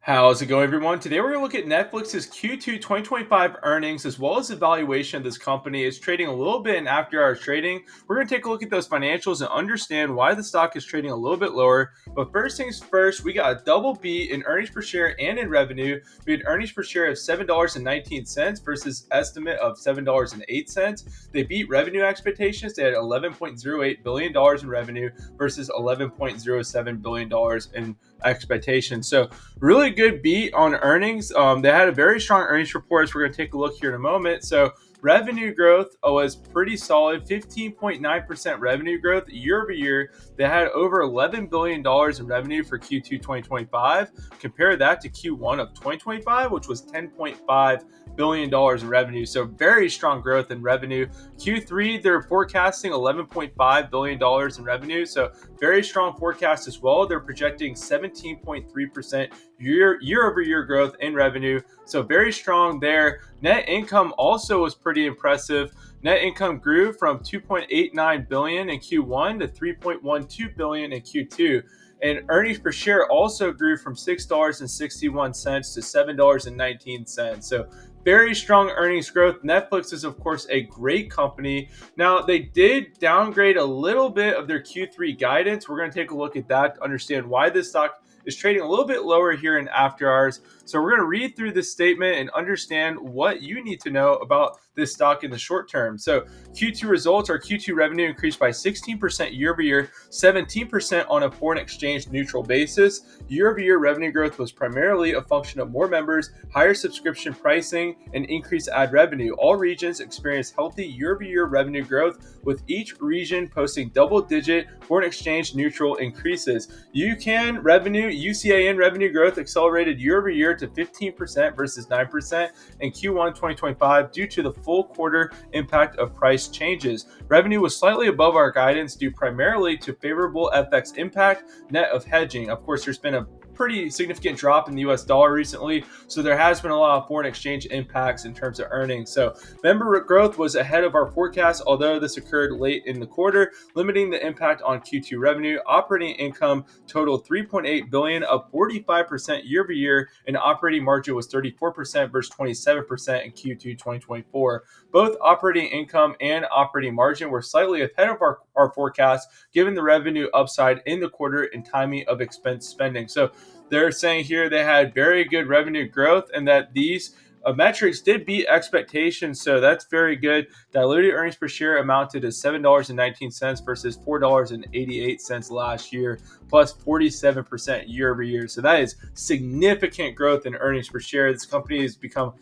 How's it going, everyone? Today we're going to look at Netflix's Q2 2025 earnings as well as the valuation of this company. It's trading a little bit in after hours trading. We're going to take a look at those financials and understand why the stock is trading a little bit lower. But first things first, we got a double beat in earnings per share and in revenue. We had earnings per share of $7.19 versus estimate of $7.08. They beat revenue expectations. They had $11.08 billion in revenue versus $11.07 billion in expectations. So really good beat on earnings. They had a very strong earnings report, as we're going to take a look here in a moment. So revenue growth was pretty solid, 15.9% revenue growth year over year. They had over $11 billion in revenue for Q2 2025. Compare that to Q1 of 2025, which was $10.5 billion in revenue. So very strong growth in revenue. Q3, they're forecasting $11.5 billion in revenue. So very strong forecast as well. They're projecting 17.3% year over year growth in revenue. So very strong there. Net income also was pretty impressive. Net income grew from $2.89 billion in Q1 to $3.12 billion in Q2. And earnings per share also grew from $6.61 to $7.19. So very strong earnings growth. Netflix is, of course, a great company. Now, they did downgrade a little bit of their Q3 guidance. We're going to take a look at that to understand why this stock is trading a little bit lower here in after hours. So we're going to read through this statement and understand what you need to know about this stock in the short term. So Q2 results, our Q2 revenue increased by 16% year over year, 17% on a foreign exchange neutral basis. Year over year revenue growth was primarily a function of more members, higher subscription pricing, and increased ad revenue. All regions experienced healthy year over year revenue growth, with each region posting double-digit foreign exchange neutral increases. UCAN revenue growth accelerated year over year to 15% versus 9% in Q1 2025 due to the full quarter impact of price changes. Revenue was slightly above our guidance due primarily to favorable FX impact net of hedging. Of course, there's been a pretty significant drop in the US dollar recently, so there has been a lot of foreign exchange impacts in terms of earnings. So member growth was ahead of our forecast, although this occurred late in the quarter, limiting the impact on Q2 revenue. Operating income totaled $3.8 billion, up 45% year over year, and operating margin was 34% versus 27% in Q2 2024. Both operating income and operating margin were slightly ahead of our forecast, given the revenue upside in the quarter and timing of expense spending. So they're saying here they had very good revenue growth and that these metrics did beat expectations, so that's very good. Diluted earnings per share amounted to $7.19 versus $4.88 last year, plus 47% year over year. So that is significant growth in earnings per share. This company has become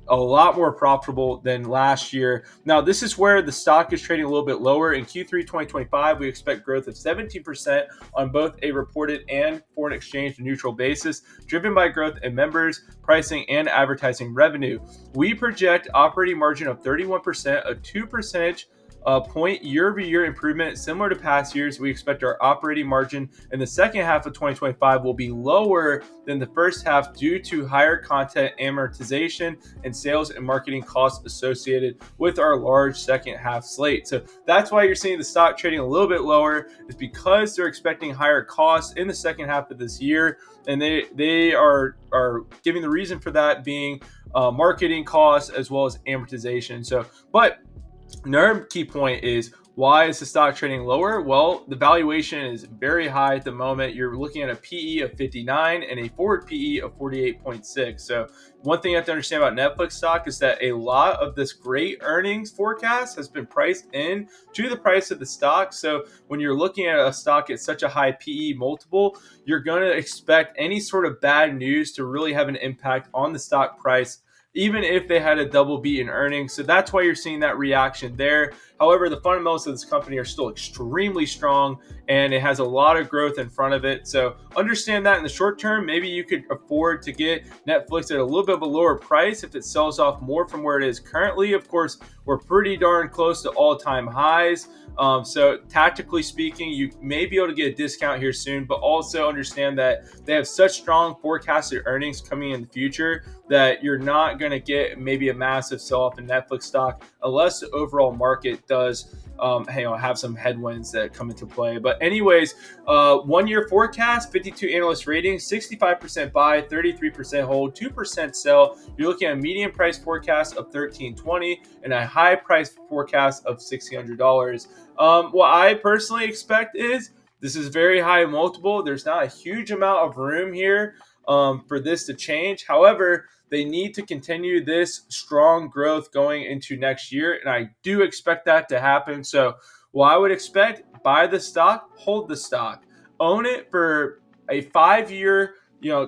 a lot more profitable than last year. Now, this is where the stock is trading a little bit lower. In Q3 2025, we expect growth of 17% on both a reported and foreign exchange neutral basis, driven by growth in members, pricing, and advertising revenue. We project operating margin of 31%, a 2 percentage point year-over-year improvement. Similar to past years, we expect our operating margin in the second half of 2025 will be lower than the first half due to higher content amortization and sales and marketing costs associated with our large second half slate. So that's why you're seeing the stock trading a little bit lower, is because they're expecting higher costs in the second half of this year. And they are giving the reason for that being marketing costs as well as amortization. But another key point is, why is the stock trading lower? Well, the valuation is very high at the moment. You're looking at a PE of 59 and a forward PE of 48.6. So one thing you have to understand about Netflix stock is that a lot of this great earnings forecast has been priced in to the price of the stock. So when you're looking at a stock at such a high PE multiple, you're going to expect any sort of bad news to really have an impact on the stock price, even if they had a double beat in earnings. So that's why you're seeing that reaction there. However, the fundamentals of this company are still extremely strong, and it has a lot of growth in front of it. So understand that in the short term, maybe you could afford to get Netflix at a little bit of a lower price if it sells off more from where it is currently. Of course, we're pretty darn close to all-time highs. So tactically speaking, you may be able to get a discount here soon, but also understand that they have such strong forecasted earnings coming in the future that you're not going to get maybe a massive sell-off in Netflix stock unless the overall market does have some headwinds that come into play. But anyways, 1 year forecast, 52 analyst ratings, 65% buy, 33% hold, 2% sell. You're looking at a median price forecast of $13.20 and a high price forecast of $1,600. What I personally expect is this is very high multiple. There's not a huge amount of room here for this to change. However, they need to continue this strong growth going into next year, and I do expect that to happen. So, what I would expect: buy the stock, hold the stock, own it for a 5-year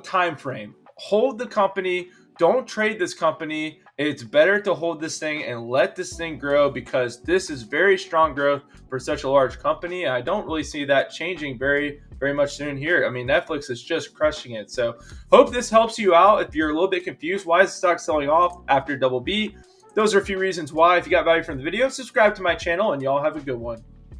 time frame. Hold the company. Don't trade this company. It's better to hold this thing and let this thing grow because this is very strong growth for such a large company. I don't really see that changing very much soon here. I mean, Netflix is just crushing it. So hope this helps you out. If you're a little bit confused, why is the stock selling off after double B? Those are a few reasons why. If you got value from the video, subscribe to my channel and y'all have a good one.